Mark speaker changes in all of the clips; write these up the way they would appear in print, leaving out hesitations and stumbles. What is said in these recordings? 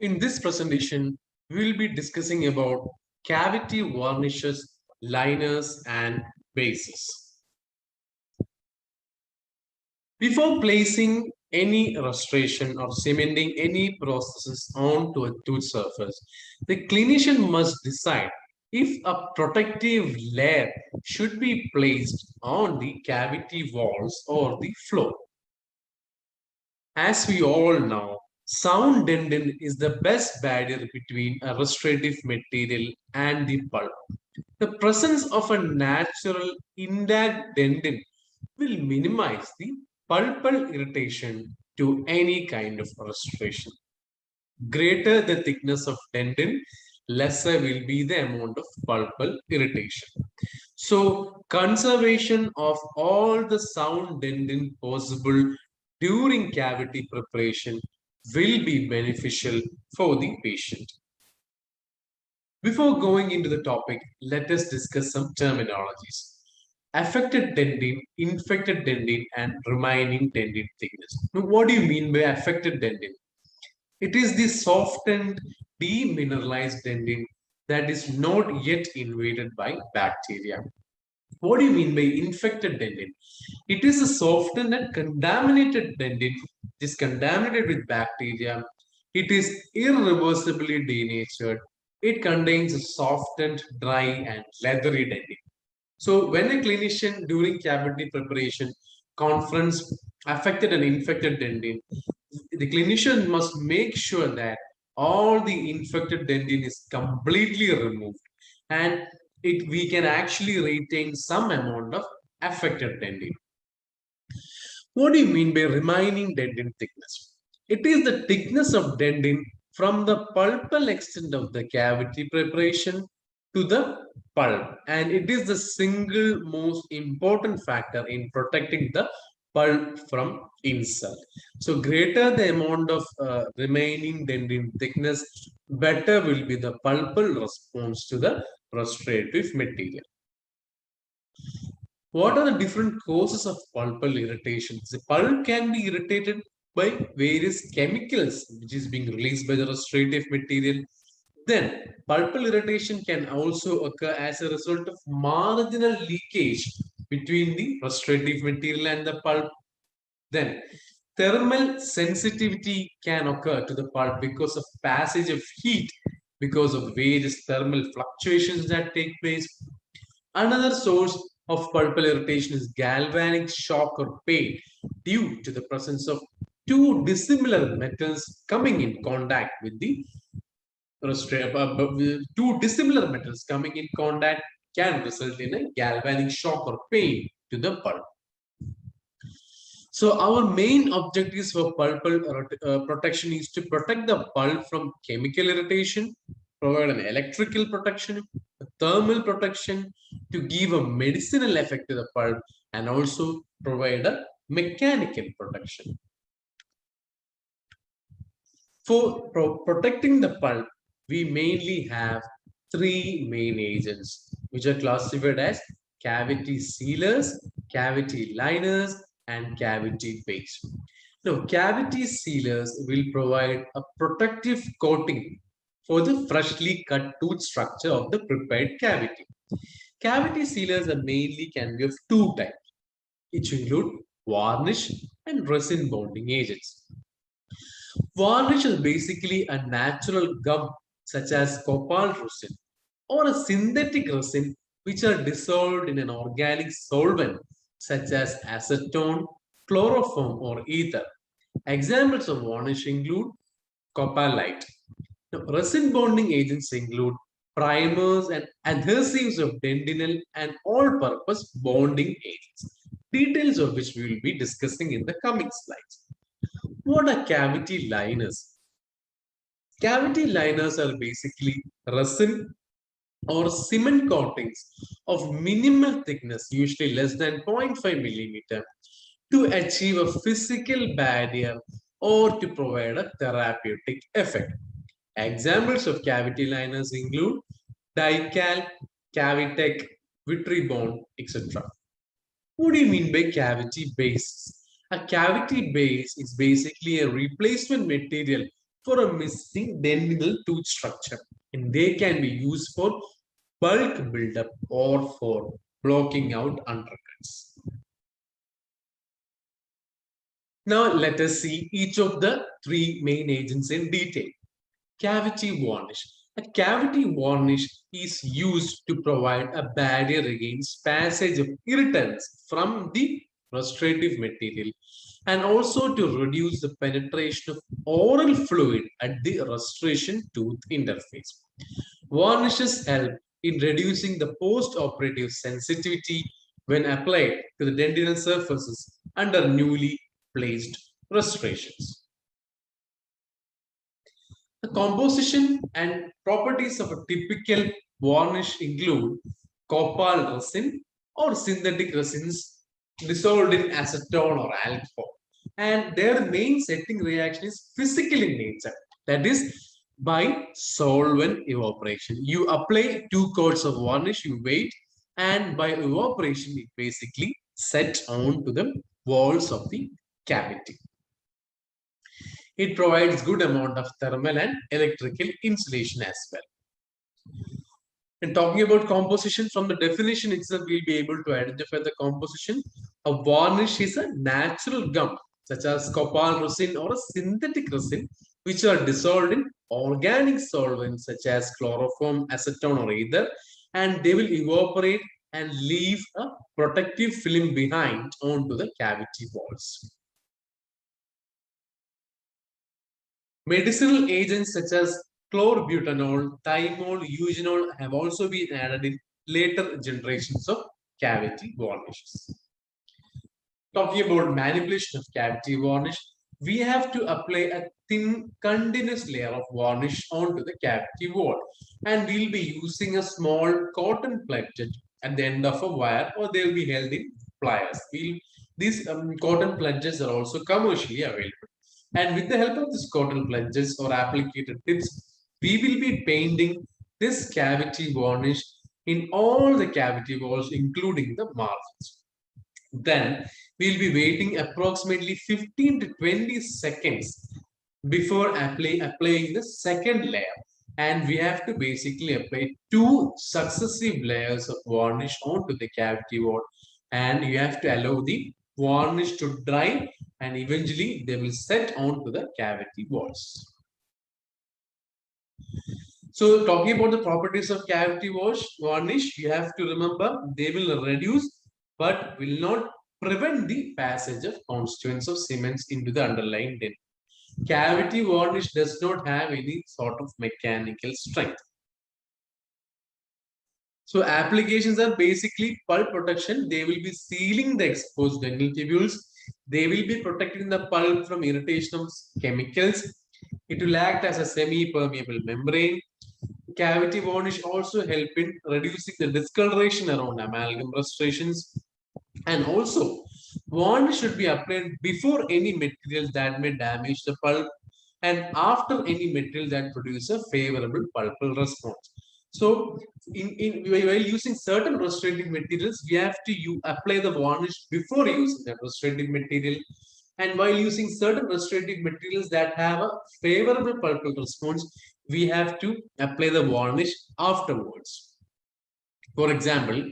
Speaker 1: In this presentation, we will be discussing about cavity varnishes, liners, and bases. Before placing any restoration or cementing any processes onto a tooth surface, the clinician must decide if a protective layer should be placed on the cavity walls or the floor. As we all know, sound dentin is the best barrier between a restorative material and the pulp. The presence of a natural intact dentin will minimize the pulpal irritation to any kind of restoration. Greater the thickness of dentin, lesser will be the amount of pulpal irritation. So, conservation of all the sound dentin possible during cavity preparation will be beneficial for the patient. Before going into the topic, let us discuss some terminologies. Affected dentin, infected dentin, and remaining dentin thickness. Now, what do you mean by affected dentin? It is the softened, demineralized dentin that is not yet invaded by bacteria. What do you mean by infected dentin? It is a softened and contaminated dentin. It is contaminated with bacteria. It is irreversibly denatured. It contains a softened, dry, and leathery dentin. So, when a clinician during cavity preparation confronts affected and infected dentin, the clinician must make sure that all the infected dentin is completely removed and we can actually retain some amount of affected dentin. What do you mean by remaining dentin thickness? It is the thickness of dentin from the pulpal extent of the cavity preparation to the pulp, and it is the single most important factor in protecting the pulp from insult. So, greater the amount of remaining dentin thickness, better will be the pulpal response to the restorative material. What are the different causes of pulpal irritation? The pulp can be irritated by various chemicals which is being released by the restorative material. Then, pulpal irritation can also occur as a result of marginal leakage between the restorative material and the pulp. Then, thermal sensitivity can occur to the pulp because of passage of heat, because of various thermal fluctuations that take place. Another source of pulpal irritation is galvanic shock or pain due to the presence of two dissimilar metals coming in contact with the two dissimilar metals coming in contact can result in a galvanic shock or pain to the pulp. So our main objectives for pulpal protection is to protect the pulp from chemical irritation, provide an electrical protection, a thermal protection to give a medicinal effect to the pulp, and also provide a mechanical protection. For protecting the pulp, we mainly have three main agents, which are classified as cavity sealers, cavity liners, and cavity base. Now, cavity sealers will provide a protective coating for the freshly cut tooth structure of the prepared cavity. Cavity sealers are mainly can be of two types, which include varnish and resin bonding agents. Varnish is basically a natural gum such as copal resin or a synthetic resin which are dissolved in an organic solvent such as acetone, chloroform or ether. Examples of varnish include copalite. Now, resin bonding agents include primers and adhesives of dentinal and all-purpose bonding agents, details of which we will be discussing in the coming slides. What are cavity liners? Cavity liners are basically resin or cement coatings of minimal thickness, usually less than 0.5 millimeter, to achieve a physical barrier or to provide a therapeutic effect. Examples of cavity liners include Dical, Cavitec, Vitribond, etc. What do you mean by cavity base? A cavity base is basically a replacement material for a missing dentinal tooth structure, and they can be used for bulk buildup or for blocking out undercuts. Now let us see each of the three main agents in detail. Cavity varnish. A cavity varnish is used to provide a barrier against passage of irritants from the restorative material and also to reduce the penetration of oral fluid at the restoration tooth interface. Varnishes help in reducing the post-operative sensitivity when applied to the dentinal surfaces under newly placed restorations. The composition and properties of a typical varnish include copal resin or synthetic resins dissolved in acetone or alcohol. And their main setting reaction is physical in nature. That is by solvent evaporation. You apply 2 coats of varnish, you wait, and by evaporation, it basically sets on to the walls of the cavity. It provides good amount of thermal and electrical insulation as well. And talking about composition, from the definition itself, we'll be able to identify the composition. A varnish is a natural gum, such as copal resin or a synthetic resin, which are dissolved in organic solvents such as chloroform, acetone, or ether, and they will evaporate and leave a protective film behind onto the cavity walls. Medicinal agents such as chlorbutanol, thymol, eugenol have also been added in later generations of cavity varnishes. Talking about manipulation of cavity varnish, we have to apply a thin continuous layer of varnish onto the cavity wall, and we'll be using a small cotton pledget at the end of a wire, or they'll be held in pliers. These cotton pledges are also commercially available. And with the help of this cotton plunges or applicator tips, we will be painting this cavity varnish in all the cavity walls, including the margins. Then we'll be waiting approximately 15 to 20 seconds before applying the second layer. And we have to basically apply 2 successive layers of varnish onto the cavity wall. And you have to allow the varnish to dry, and eventually they will set onto the cavity walls. So talking about the properties of cavity varnish, you have to remember they will reduce but will not prevent the passage of constituents of cements into the underlying dent. Cavity varnish does not have any sort of mechanical strength. So applications are basically pulp protection. They will be sealing the exposed dental tubules. They will be protecting the pulp from irritation of chemicals. It will act as a semi-permeable membrane. Cavity varnish also help in reducing the discoloration around amalgam restorations. And also, varnish should be applied before any material that may damage the pulp and after any material that produces a favorable pulpal response. So, while using certain restorative materials, we have to apply the varnish before using that restorative material. And while using certain restorative materials that have a favorable pulpal response, we have to apply the varnish afterwards. For example,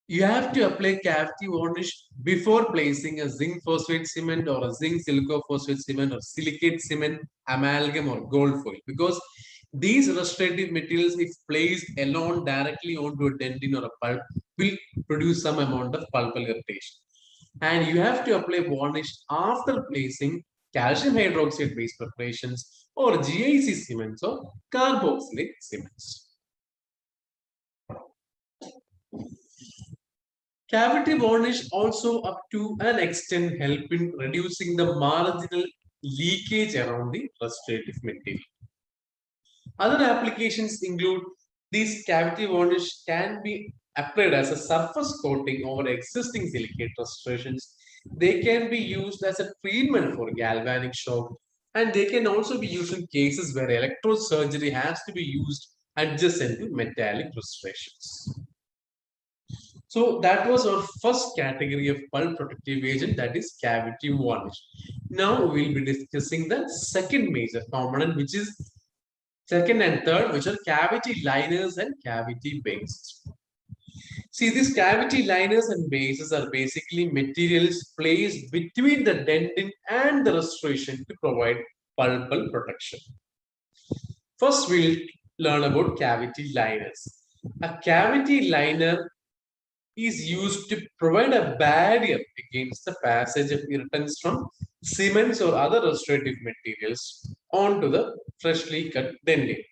Speaker 1: you have to apply cavity varnish before placing a zinc phosphate cement or a zinc silicophosphate cement or silicate cement, amalgam or gold foil, because these restorative materials, if placed alone directly onto a dentin or a pulp, will produce some amount of pulpal irritation. And you have to apply varnish after placing calcium hydroxide based preparations or GIC cements or carboxylate cements. Cavity varnish also up to an extent help in reducing the marginal leakage around the restorative material. Other applications include these cavity varnish can be applied as a surface coating over existing silicate restorations. They can be used as a treatment for galvanic shock, and they can also be used in cases where electrosurgery has to be used adjacent to metallic restorations. So that was our first category of pulp protective agent, that is cavity varnish. Now we will be discussing the second major component, which is second and third, which are cavity liners and cavity bases. See, these cavity liners and bases are basically materials placed between the dentin and the restoration to provide pulpal protection. First, we'll learn about cavity liners. A cavity liner is used to provide a barrier against the passage of irritants from cements or other restorative materials onto the freshly cut dentin.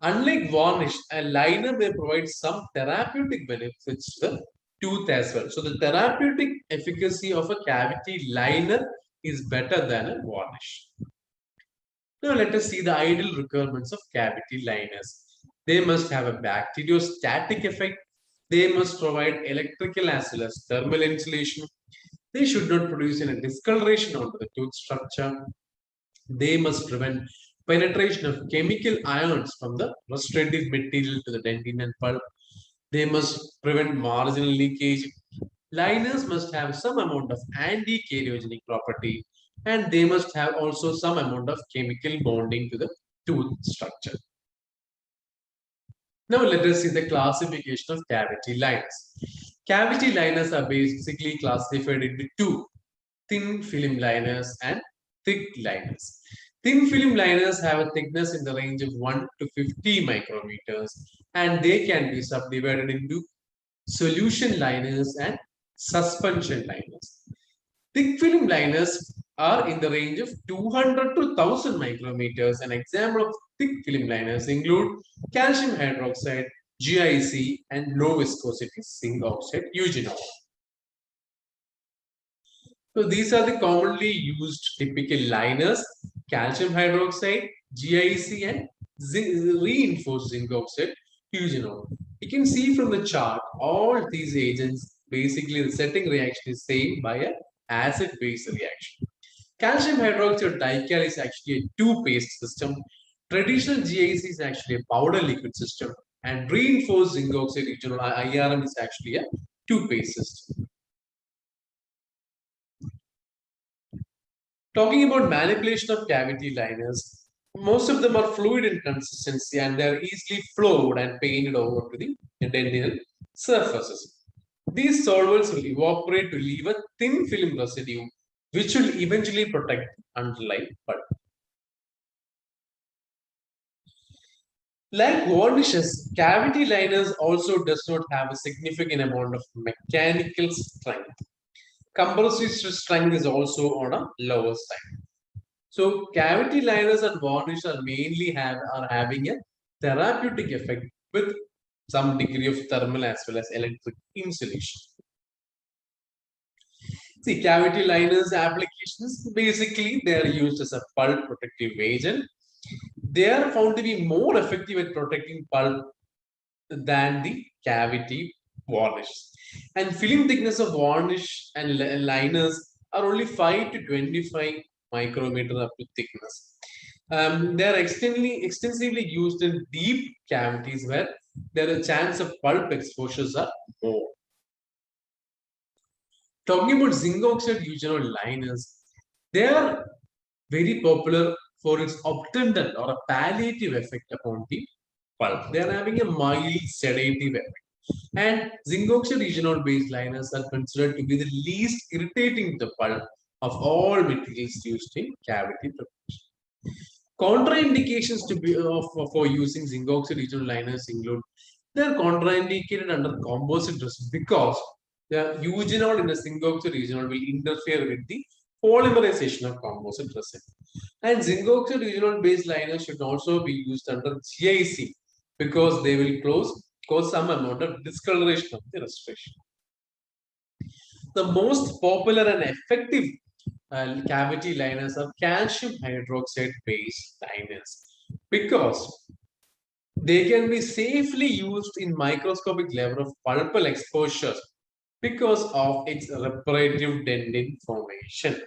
Speaker 1: Unlike varnish, a liner may provide some therapeutic benefits to the tooth as well. So the therapeutic efficacy of a cavity liner is better than a varnish. Now let us see the ideal requirements of cavity liners. They must have a bacteriostatic effect. They must provide electrical as well as thermal insulation. They should not produce any discoloration onto the tooth structure. They must prevent penetration of chemical ions from the restorative material to the dentin and pulp. They must prevent marginal leakage. Liners must have some amount of anti-cariogenic property, and they must have also some amount of chemical bonding to the tooth structure. Now let us see the classification of cavity liners. Cavity liners are basically classified into two: thin film liners and thick liners. Thin film liners have a thickness in the range of 1 to 50 micrometers, and they can be subdivided into solution liners and suspension liners. Thick film liners are in the range of 200 to 1000 micrometers. An example of thick film liners include calcium hydroxide, GIC, and low viscosity zinc oxide eugenol. So these are the commonly used typical liners: calcium hydroxide, GIC, and reinforced zinc oxide eugenol. You can see from the chart all these agents, basically the setting reaction is same by a acid-base reaction. Calcium hydroxide dical is actually a two-paste system. Traditional GIC is actually a powder liquid system, and reinforced zinc oxide eugenol IRM is actually a two-paste system. Talking about manipulation of cavity liners, most of them are fluid in consistency and they are easily flowed and painted over to the dentinal surfaces. These solvents will evaporate to leave a thin film residue, which will eventually protect the underlying pulp. Like varnishes, cavity liners also does not have a significant amount of mechanical strength. Compressive strength is also on a lower side. So cavity liners and varnish are mainly having a therapeutic effect with some degree of thermal as well as electric insulation. See, cavity liners applications, basically they are used as a pulp protective agent. They are found to be more effective at protecting pulp than the cavity varnish. And film thickness of varnish and liners are only 5 to 25 micrometer up to thickness. They are extensively used in deep cavities where the chance of pulp exposures are more. Talking about zinc oxide eugenol liners, they are very popular for its obtundant or a palliative effect upon the pulp. They are having a mild sedative effect. And zinc oxide eugenol based liners are considered to be the least irritating to the pulp of all materials used in cavity preparation. Contraindications to be for using zinc oxide eugenol liners include: they are contraindicated under composite resin because the eugenol in the zinc oxide eugenol will interfere with the polymerization of composite resin. And zinc oxide eugenol based liners should also be used under GIC because they will cause some amount of discoloration of the restoration. The most popular and effective cavity liners are calcium hydroxide based liners because they can be safely used in microscopic level of pulpal exposures because of its reparative dentin formation.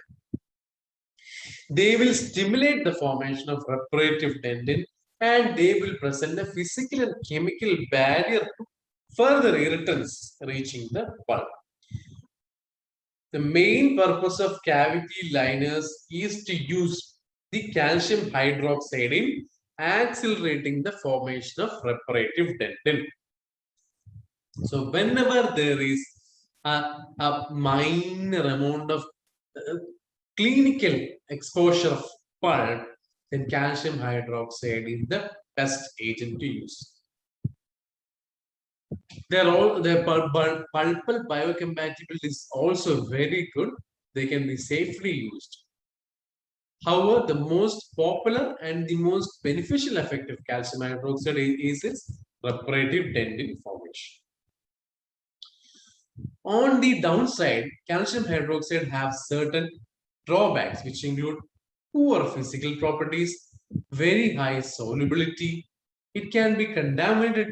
Speaker 1: They will stimulate the formation of reparative dentin and they will present a physical and chemical barrier to further irritants reaching the pulp. The main purpose of cavity liners is to use the calcium hydroxide in accelerating the formation of reparative dentin. So whenever there is a minor amount of clinical exposure of pulp, then calcium hydroxide is the best agent to use. Their pulpal biocompatibility is also very good. They can be safely used. However, the most popular and the most beneficial effect of calcium hydroxide is its reparative dentin formation. On the downside, calcium hydroxide have certain drawbacks, which include poor physical properties, very high solubility. It can be contaminated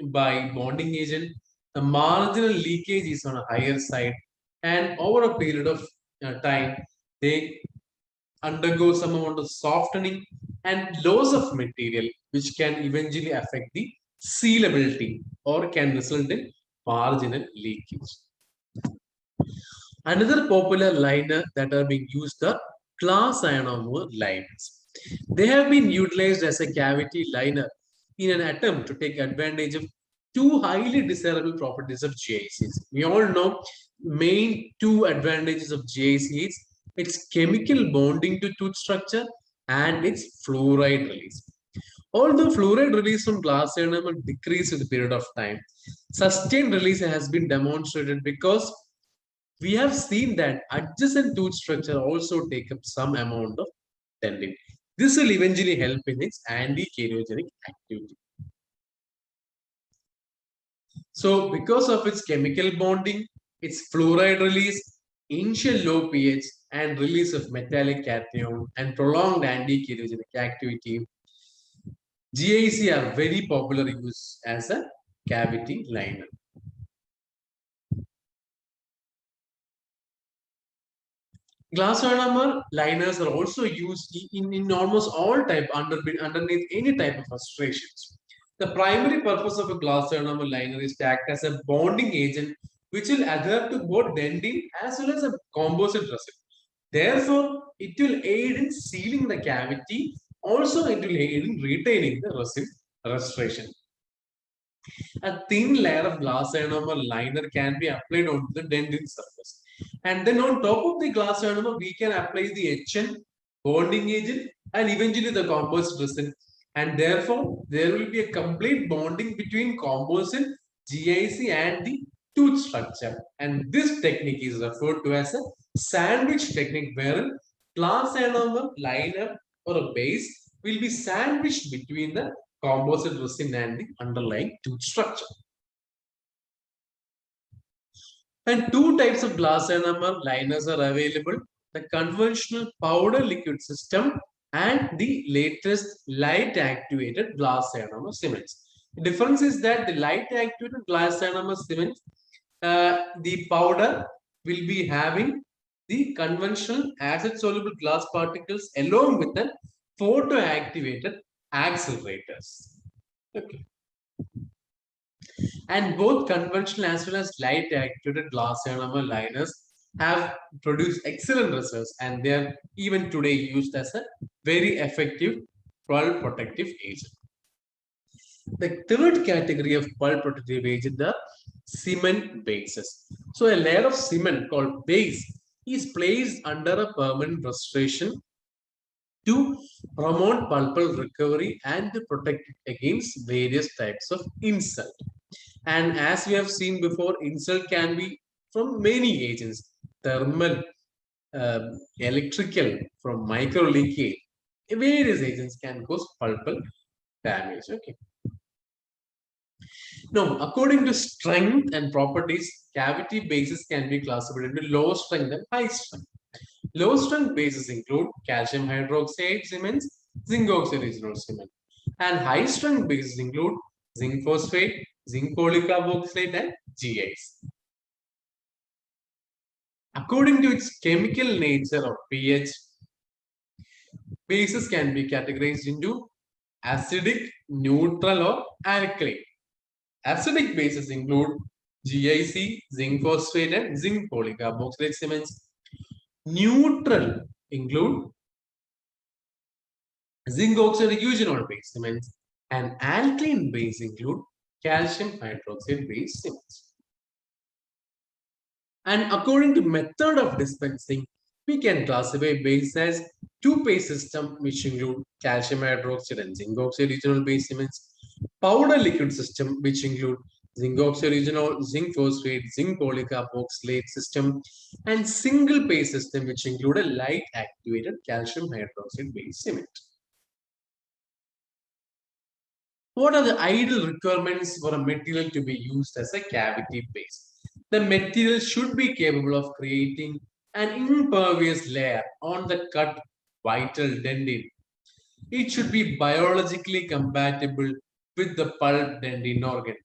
Speaker 1: by bonding agent. The marginal leakage is on a higher side, and over a period of time, they undergo some amount of softening and loss of material, which can eventually affect the sealability or can result in marginal leakage. Another popular liner that are being used are glass ionomer liners. They have been utilized as a cavity liner in an attempt to take advantage of two highly desirable properties of GICs. We all know main two advantages of GIC is its chemical bonding to tooth structure and its fluoride release. Although fluoride release from glass ionomer decreases with the period of time, sustained release has been demonstrated because we have seen that adjacent tooth structure also take up some amount of dentin. This will eventually help in its anti-keriogenic activity. So, because of its chemical bonding, its fluoride release, initial low pH, and release of metallic cation and prolonged anti-keriogenic activity, GIC are very popular use as a cavity liner. Glass ionomer liners are also used in almost all type underneath any type of frustrations. The primary purpose of a glass ionomer liner is to act as a bonding agent which will adhere to both dentin as well as a composite resin. Therefore, it will aid in sealing the cavity. Also, it will aid in retaining the resin restoration. A thin layer of glass ionomer liner can be applied onto the dentin surface. And then on top of the glass ionomer, we can apply the HN, bonding agent, and eventually the composite resin. And therefore, there will be a complete bonding between composite, GIC, and the tooth structure. And this technique is referred to as a sandwich technique, wherein glass ionomer liner or a base will be sandwiched between the composite resin and the underlying tooth structure. And two types of glass ionomer liners are available: the conventional powder liquid system and the latest light activated glass ionomer cements. The difference is that the light activated glass ionomer cement, the powder will be having the conventional acid soluble glass particles along with the photo activated accelerators. Okay. And both conventional as well as light activated glass ionomer liners have produced excellent results, and they are even today used as a very effective pulp protective agent. The third category of pulp protective agent are cement bases. So a layer of cement called base is placed under a permanent restoration to promote pulpal recovery and to protect it against various types of insult. And as we have seen before, insult can be from many agents: thermal, electrical, from micro leakage. Various agents can cause pulpal damage. Okay. Now, according to strength and properties, cavity bases can be classified into low strength and high strength. Low strength bases include calcium hydroxide cements, zinc oxide original cement. And high strength bases include zinc phosphate, zinc polycarboxylate, and GIs. According to its chemical nature or pH, bases can be categorized into acidic, neutral, or alkaline. Acidic bases include GIC, zinc phosphate, and zinc polycarboxylate cements. Neutral include zinc oxide eugenol base cements, and alkaline base include calcium hydroxide base cements. And according to method of dispensing, we can classify base as two-phase system, which include calcium hydroxide and zinc oxide eugenol base cements, powder liquid system, which include zinc oxide eugenol, zinc phosphate, zinc polycarboxylate system, and single phase system, which include a light activated calcium hydroxide base cement. What are the ideal requirements for a material to be used as a cavity base? The material should be capable of creating an impervious layer on the cut vital dentin. It should be biologically compatible with the pulp dentin organ,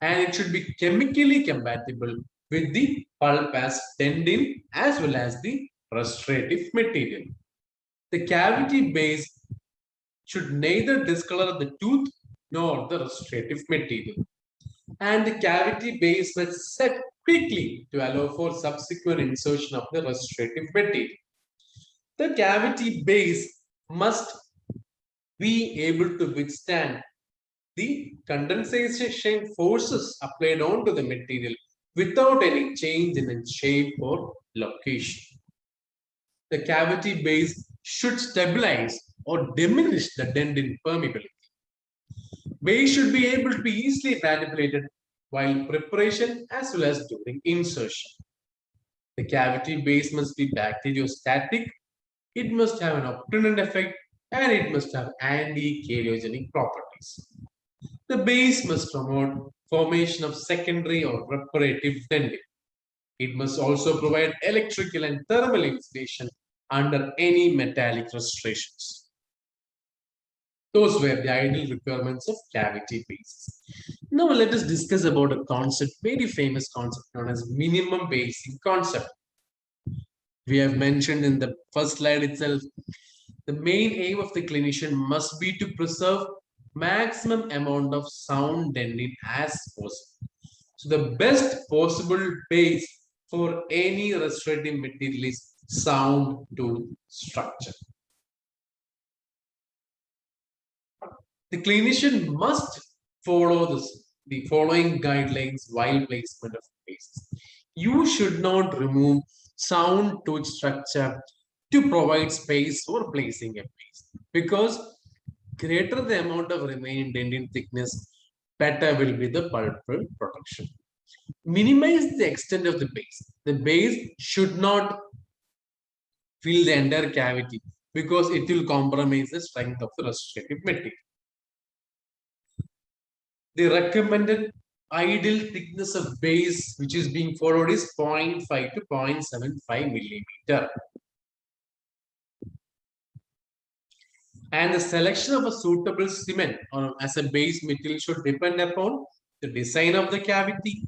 Speaker 1: and it should be chemically compatible with the pulp as dentin as well as the restorative material. The cavity base should neither discolor the tooth nor the restorative material. And the cavity base must set quickly to allow for subsequent insertion of the restorative material. The cavity base must be able to withstand the condensation forces applied onto the material without any change in its shape or location. The cavity base should stabilize or diminish the dentin permeability. Base should be able to be easily manipulated while preparation as well as during insertion. The cavity base must be bacteriostatic, it must have an obtundant effect, and it must have anti-cariogenic properties. The base must promote formation of secondary or reparative dentin. It must also provide electrical and thermal insulation under any metallic restorations. Those were the ideal requirements of cavity bases. Now let us discuss about a concept, very famous concept known as minimum basing concept. We have mentioned in the first slide itself, the main aim of the clinician must be to preserve maximum amount of sound dentin as possible. So the best possible base for any restorative material is sound tooth structure. The clinician must follow the following guidelines while placement of bases. You should not remove sound tooth structure to provide space for placing a base, because greater the amount of remaining dentin thickness, better will be the pulpal protection. Minimize the extent of the base. The base should not fill the entire cavity because it will compromise the strength of the restorative material. The recommended ideal thickness of base which is being followed is 0.5 to 0.75 millimeter. And the selection of a suitable cement or as a base material should depend upon the design of the cavity,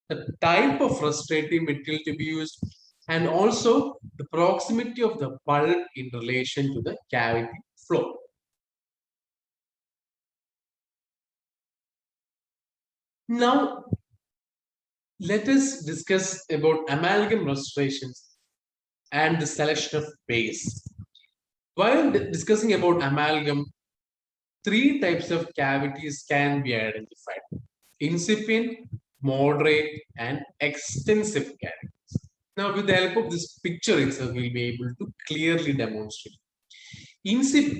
Speaker 1: the type of restorative material to be used, and also the proximity of the pulp in relation to the cavity floor. Now, let us discuss about amalgam restorations and the selection of base. While discussing about amalgam, three types of cavities can be identified: incipient, moderate, and extensive cavities. Now, with the help of this picture itself, we'll be able to clearly demonstrate.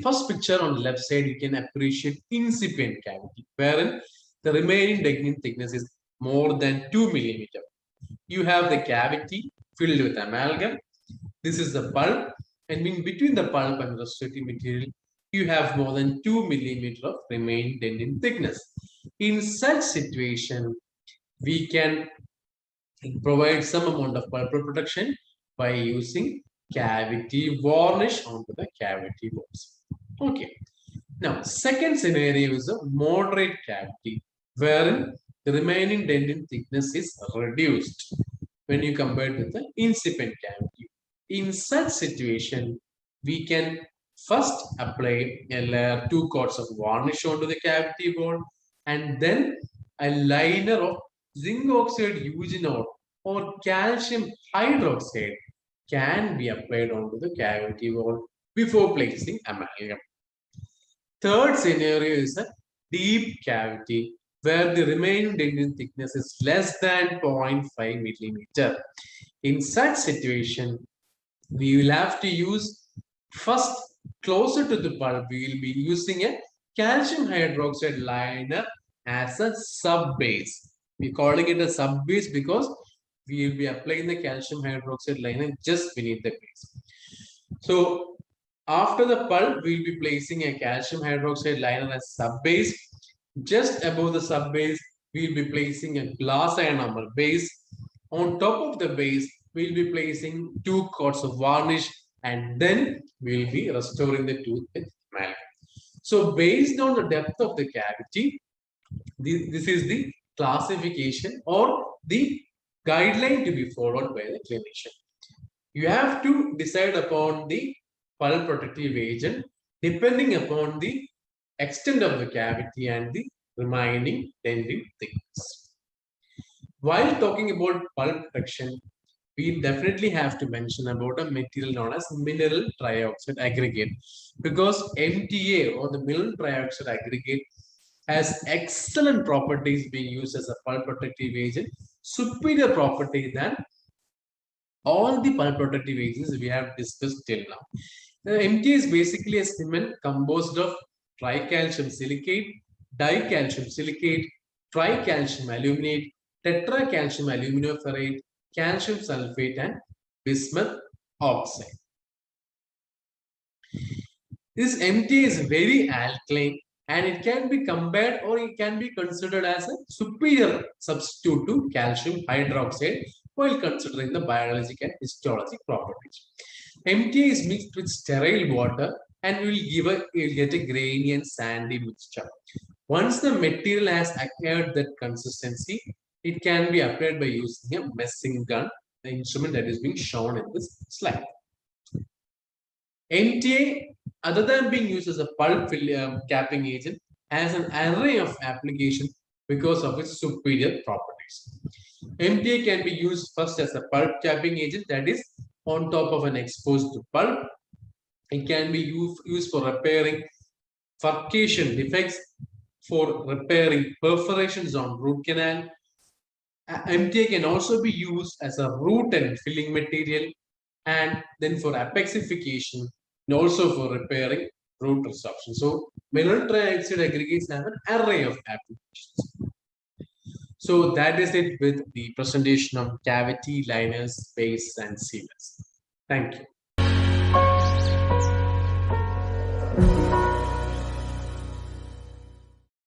Speaker 1: First picture on the left side, you can appreciate incipient cavity, wherein the remaining dentin thickness is more than 2 millimeter. You have the cavity filled with amalgam. This is the pulp, and in between the pulp and the restorative material, you have more than 2 millimeter of remaining dentin thickness. In such situation, we can provide some amount of pulpal protection by using cavity varnish onto the cavity walls. Okay. Now, second scenario is a moderate cavity, wherein the remaining dentin thickness is reduced when you compare it with the incipient cavity. In such situation, we can first apply a layer, 2 coats of varnish onto the cavity wall, and then a liner of zinc oxide eugenol or calcium hydroxide can be applied onto the cavity wall before placing amalgam. Third scenario is a deep cavity where the remaining dentin thickness is less than 0.5 millimeter. In such situation, we will have to use first closer to the pulp. We will be using a calcium hydroxide liner as a sub base. We're calling it a sub base because we will be applying the calcium hydroxide liner just beneath the base. So after the pulp, we'll be placing a calcium hydroxide liner as sub base. Just above the sub base, we'll be placing a glass ionomer base. On top of the base, we'll be placing 2 coats of varnish, and then we'll be restoring the tooth with amalgam. So based on the depth of the cavity, this is the classification or the guideline to be followed by the clinician. You have to decide upon the pulp protective agent depending upon the extent of the cavity and the remaining dentin thickness. While talking about pulp protection, we definitely have to mention about a material known as mineral trioxide aggregate, because MTA or the mineral trioxide aggregate has excellent properties being used as a pulp protective agent, superior property than all the pulp protective agents we have discussed till now. The MTA is basically a cement composed of tricalcium silicate, dicalcium silicate, tricalcium aluminate, tetracalcium aluminoferrate, calcium sulfate, and bismuth oxide. This MTA is very alkaline and it can be compared or it can be considered as a superior substitute to calcium hydroxide while considering the biologic and histologic properties. MTA is mixed with sterile water and will get a grainy and sandy mixture. Once the material has acquired that consistency, it can be applied by using a messing gun, the instrument that is being shown in this slide. MTA, other than being used as a pulp capping agent, has an array of applications because of its superior properties. MTA can be used first as a pulp capping agent, that is on top of an exposed pulp. It can be used for repairing furcation defects, for repairing perforations on root canal. MTA can also be used as a root and filling material, and then for apexification and also for repairing root resorption. So mineral trioxide aggregates have an array of applications. So that is it with the presentation of cavity liners, base, and sealers. Thank you.